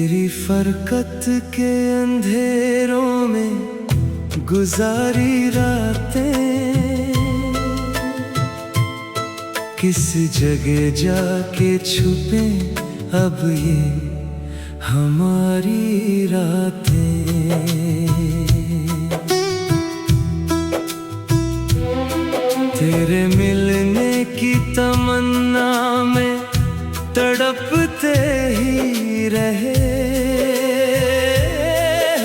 तेरी फरकत के अंधेरों में गुजारी रातें, किस जगह जाके छुपे अब ये हमारी रातें। तेरे मिलने की तमन्ना में तड़पते ही रहे,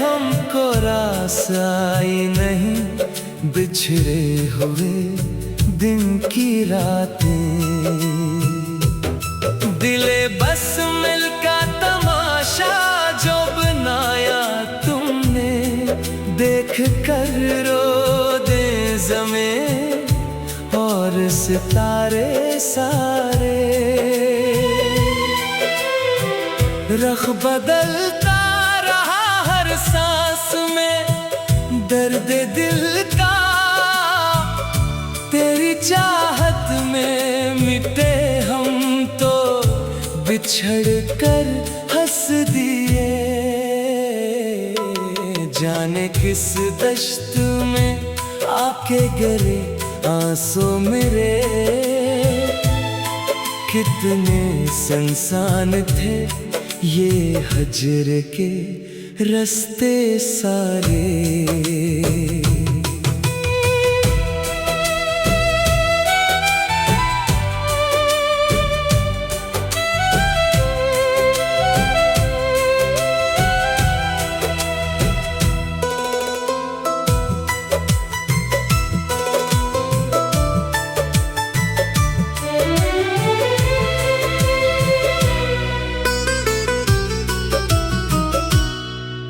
हमको रासाई नहीं बिछड़े हुए दिन की रातें। दिले बस मिल का तमाशा जो बनाया तुमने, देख कर रो दे ज़मीं और सितारे सारे। रख बदलता रहा हर सांस में दर्द दिल का, तेरी चाहत में मिटे हम तो बिछड़ कर हंस दिए। जाने किस दश्त में आके गिरे आंसू मेरे, कितने संसान थे ये हजर के रास्ते सारे।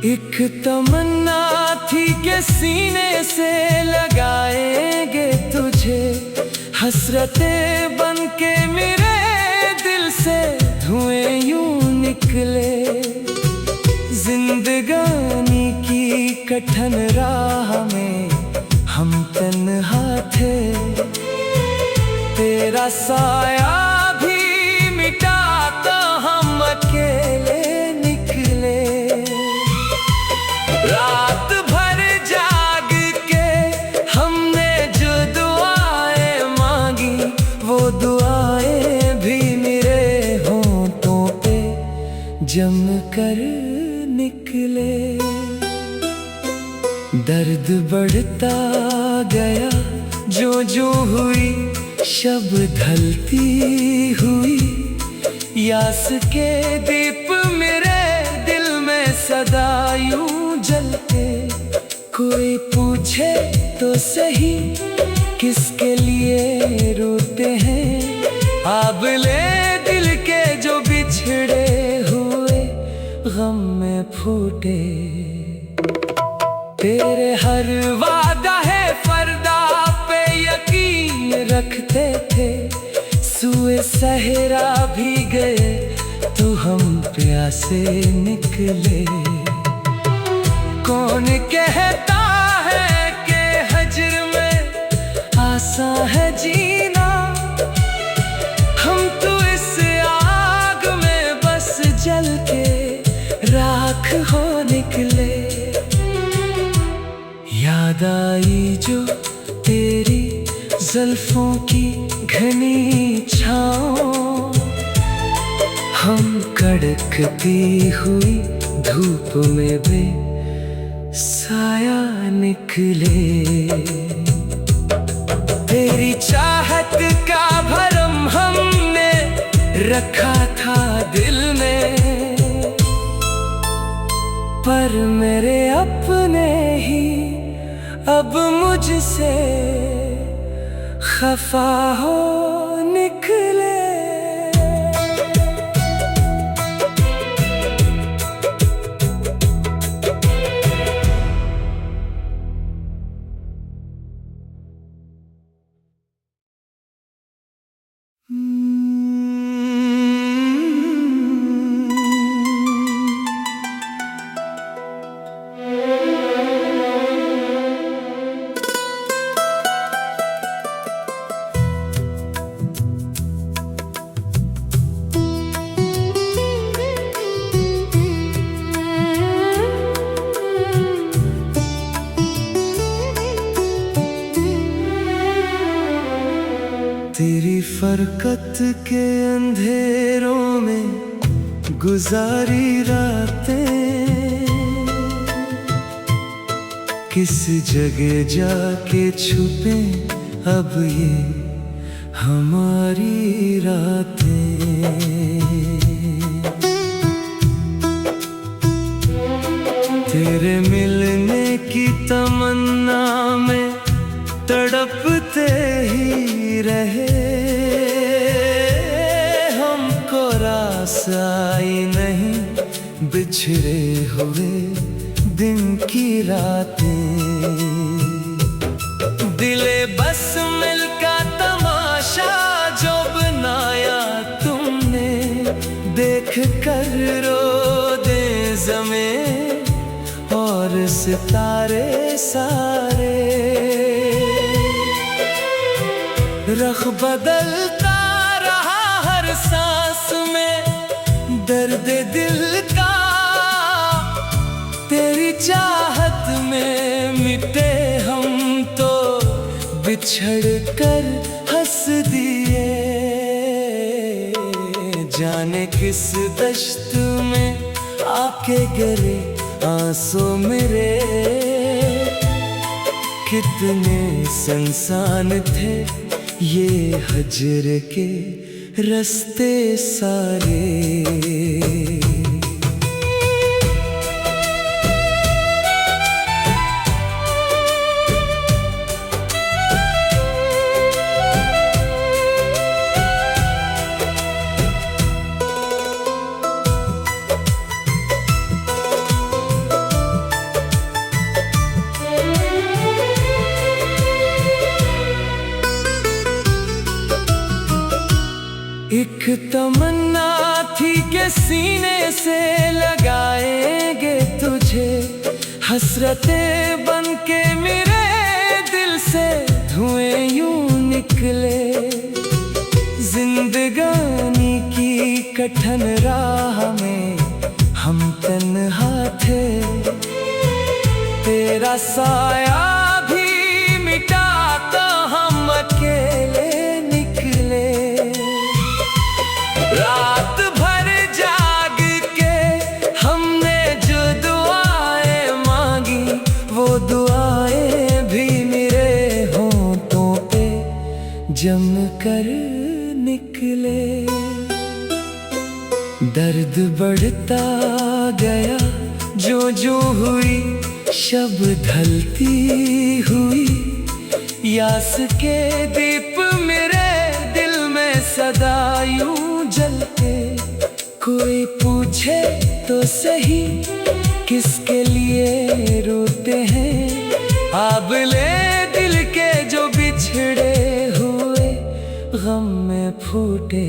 एक तमन्ना थी कि सीने से लगाएंगे तुझे, हसरतें बन के मेरे दिल से धुएं यूं निकले। जिंदगानी की कठिन राह में हम तन्हा थे, तेरा साया भी मिटा तो हम अकेले निकले। रात भर जाग के हमने जो दुआएं मांगी, वो दुआएं भी मेरे होंठों पे जम कर निकले। दर्द बढ़ता गया जो जो हुई शब ढलती हुई, यास के दीप मेरे दिल में सदा यूं जलते। कोई पूछे तो सही किसके लिए रोते हैं, आबले दिल के जो बिछड़े हुए गम में फूटे। तेरे हर वादा है फरदा पे यकीन रखते थे, सुए सहरा भी गए तो हम प्यासे निकले। कौन कहता है कि हजर में आसान है जीना, हम तो इस आग में बस जल के राख हो निकले। याद आई जो तेरी जुल्फों की घनी छाँव, हम कड़कती हुई धूप में भी साया निकले। तेरी चाहत का भरम हमने रखा था दिल में, पर मेरे अपने ही अब मुझसे खफा हो निकले। बरकत के अंधेरों में गुजारी रातें, किस जगह जाके छुपे अब ये हमारी रातें। तेरे मिलने की तमन्ना में तड़पते ही रहे, हमको रास आई नहीं बिछड़े हुए दिन की रातें। दिले बस मिलका तमाशा जो बनाया तुमने, देख कर रो दे ज़मीं और सितारे सारे। रख बदलता रहा हर सांस में दर्द दिल का, तेरी चाहत में मिटे हम तो बिछड़ कर हंस दिए। जाने किस दश्त में आके गिरे आंसू मेरे, कितने संसान थे ये हजर के रास्ते सारे। एक तमन्ना थी कि सीने से लगाएंगे तुझे, हसरतें बन के मेरे दिल से धुएं यूं निकले। जिंदगानी की कठिन राह में हम तन्हा थे, तेरा साया भी मिटा तो हम अकेले निकले। रात भर जाग के हमने जो दुआएं मांगी, वो दुआएं भी मेरे होंठों पे जम कर निकले। दर्द बढ़ता गया जो जो हुई शब ढलती हुई, यास के दीप मेरे दिल में सदा यूं जलते। कोई पूछे तो सही किसके लिए रोते हैं, आबले दिल के जो बिछड़े हुए गम में फूटे।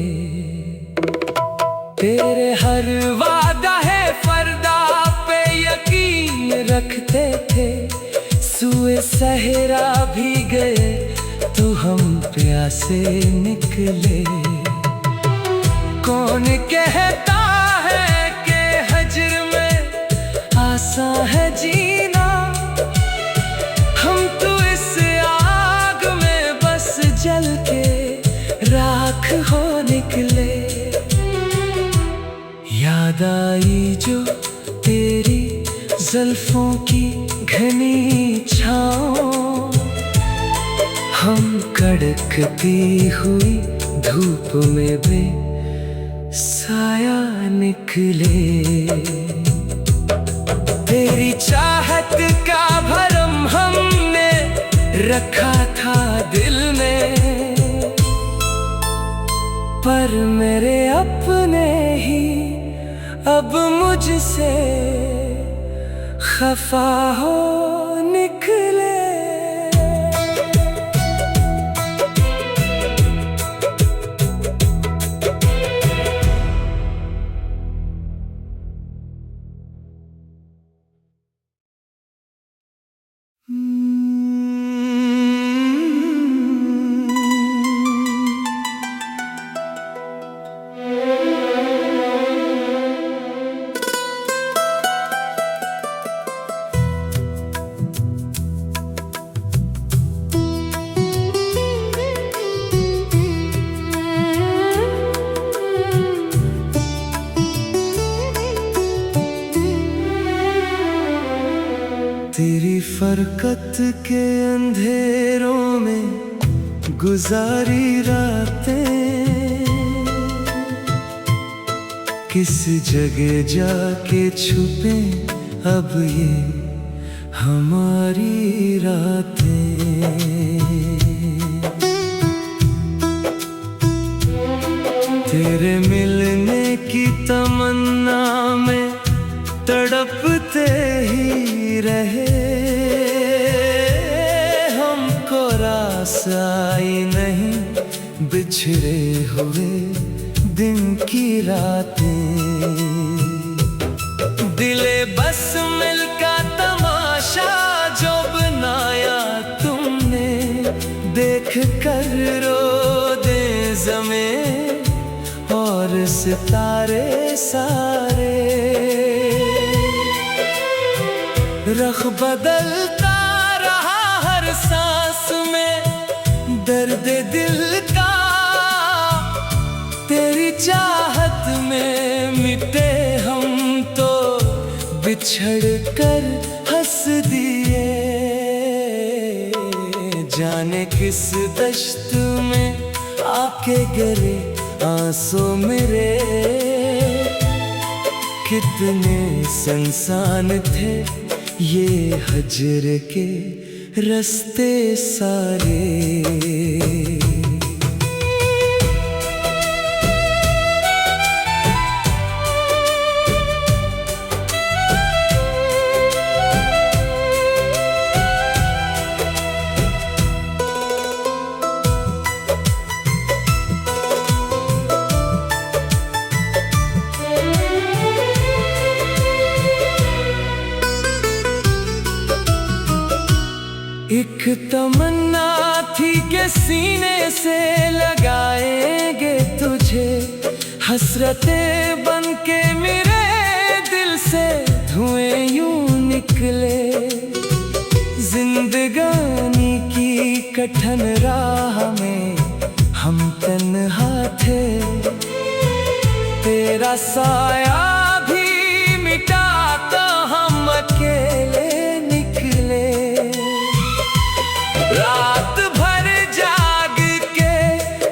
तेरे हर वादा है फरदा पे यकीन रखते थे, सुए सहरा भी गए तो हम प्यासे निकले। कौन कहता है कि हजर में आसान है जीना, हम तो इस आग में बस जल के राख हो निकले। याद आई जो तेरी जुल्फों की घनी छाँव, हम कड़कती हुई धूप में भी साया निकले। तेरी चाहत का भरम हमने रखा था दिल में, पर मेरे अपने ही अब मुझसे खफा हो निकले। तेरी फरकत के अंधेरों में गुजारी रातें, किस जगह जाके छुपे अब ये हमारी रातें। तेरे मिलने की तमन्ना में तड़पते ही रहे, हमको रास आई नहीं बिछड़े हुए दिन की रातें। दिले बस मिलका तमाशा जो बनाया तुमने, देख कर रो दे ज़मीं और सितारे सारे। रख बदलता रहा हर सांस में दर्द दिल का, तेरी चाहत में मिटे हम तो बिछड़ कर हंस दिए। जाने किस दश्त में आके गिरे आंसू मेरे, कितने संसान थे ये हजर के रास्ते सारे। एक तमन्ना थी कि सीने से लगाएंगे तुझे, हसरतें बन के मेरे दिल से धुएं यूं निकले। जिंदगानी की कठिन राह में हम तन्हा थे, तेरा साया भी मिटा तो हम अकेले निकले। रात भर जाग के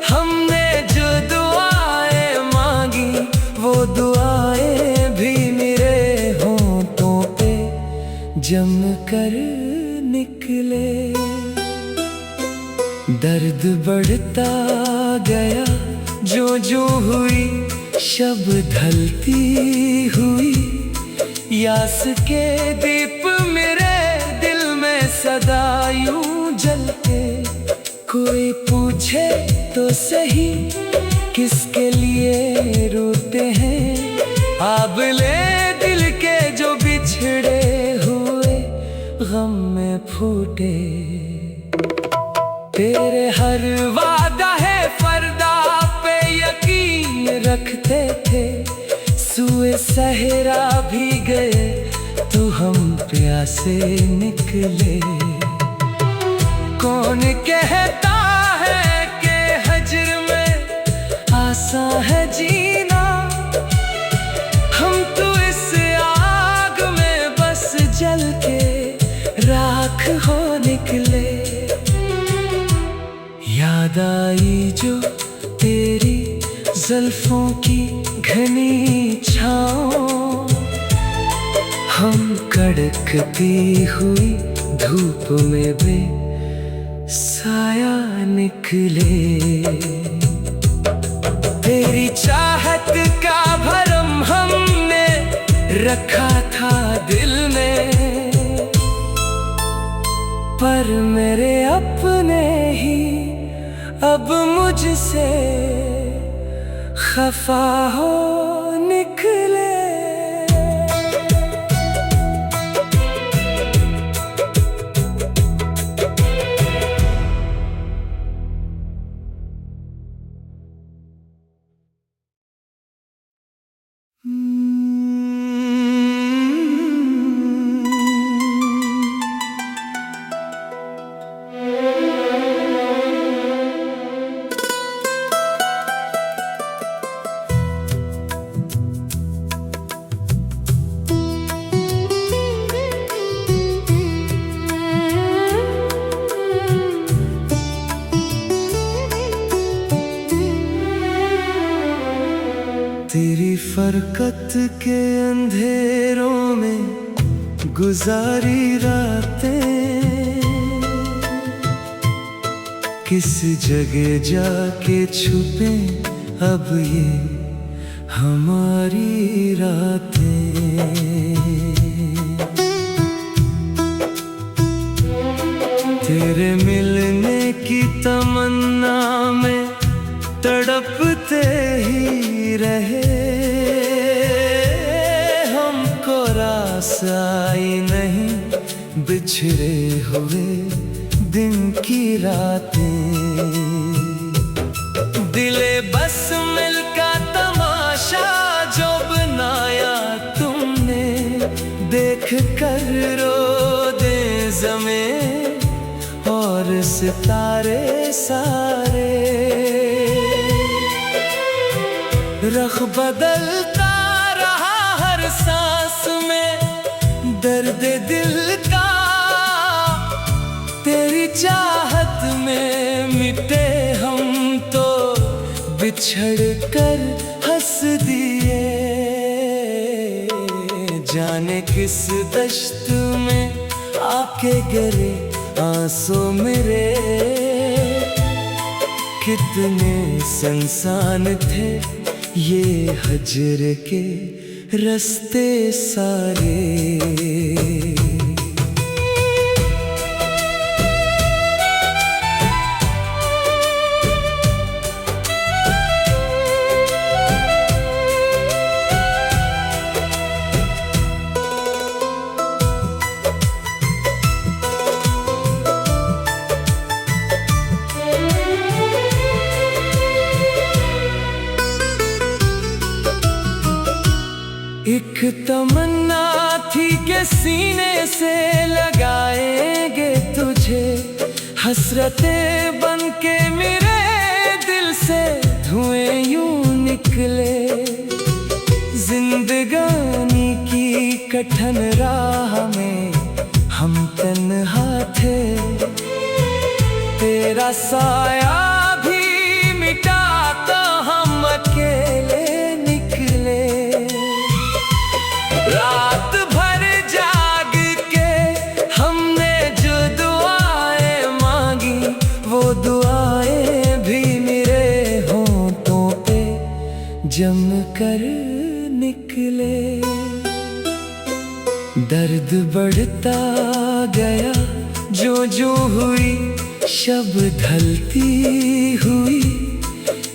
हमने जो दुआएं मांगी, वो दुआएं भी मेरे होंठों पे जम कर निकले। दर्द बढ़ता गया जो जो हुई शब ढलती हुई, यास के दीप मेरे दिल में सदा यूं जलते। कोई पूछे तो सही किसके लिए रोते हैं, आबले दिल के जो बिछड़े हुए गम में फूटे। तेरे हर वादा है फरदा पे यकीन रखते थे, सुए सहरा भी गए तो हम प्यासे निकले। कौन कहता है कि हजर में आसान है जीना, हम तो इस आग में बस जल के राख हो निकले। याद आई जो तेरी जुल्फों की घनी छाँव, हम कड़कती हुई धूप में भी साया निकले। तेरी चाहत का भरम हमने रखा था दिल में, पर मेरे अपने ही अब मुझसे खफा हो निकले। बरकत के अंधेरों में गुजारी रातें, किस जगह जाके छुपे अब ये हमारी रातें। तेरे मिलने की तमन्ना में तड़पते ही रहे, हमको रास आई नहीं बिछड़े हुए दिन की रातें। दिले बस मिल का तमाशा जो बनाया तुमने, देख कर रो दे ज़मीं और सितारे सारे। रख बदलता रहा हर सांस में दर्द दिल का, तेरी चाहत में मिटे हम तो बिछड़ कर हंस दिए। जाने किस दश्त में आके गिरे आंसू मेरे, कितने संसान थे ये हजर के रास्ते सारे। एक तमन्ना थी कि सीने से लगाएंगे तुझे, हसरतें बन के मेरे दिल से धुएं यूं निकले। जिंदगानी की कठिन राह में हम तन्हा थे, तेरा साया भी मिटा तो हम अकेले निकले। रात भर जाग के हमने जो दुआएं मांगी, वो दुआएं भी मेरे होंठों पे जम कर निकले। दर्द बढ़ता गया जो जो हुई शब ढलती हुई,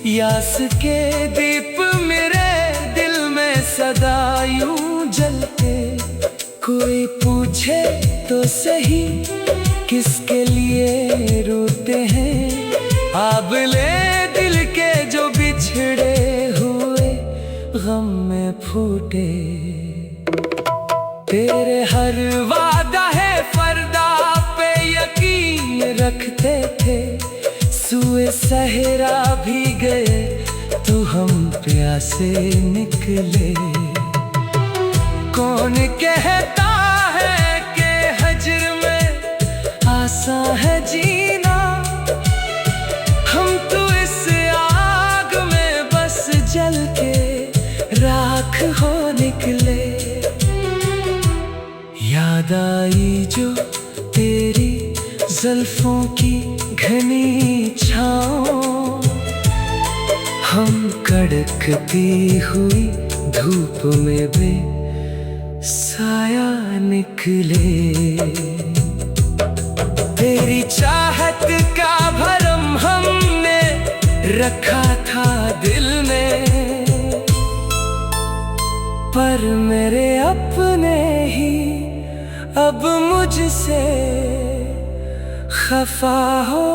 यास के दीप मेरे दिल में सदा यूं जलते। कोई पूछे तो सही किसके लिए रोते हैं, आबले दिल के जो बिछड़े हुए गम में फूटे। तेरे हर वादा है फरदा पे यकीन रखते थे, सुए सहरा भी गए तो हम प्यासे निकले। कौन कहता है कि हजर में आसान है जीना, हम तो इस आग में बस जल के राख हो निकले। याद आई जो तेरी जुल्फों की घनी छाँव, हम कड़कती हुई धूप में भी साया निकले। तेरी चाहत का भरम हमने रखा था दिल में, पर मेरे अपने ही अब मुझसे खफा हो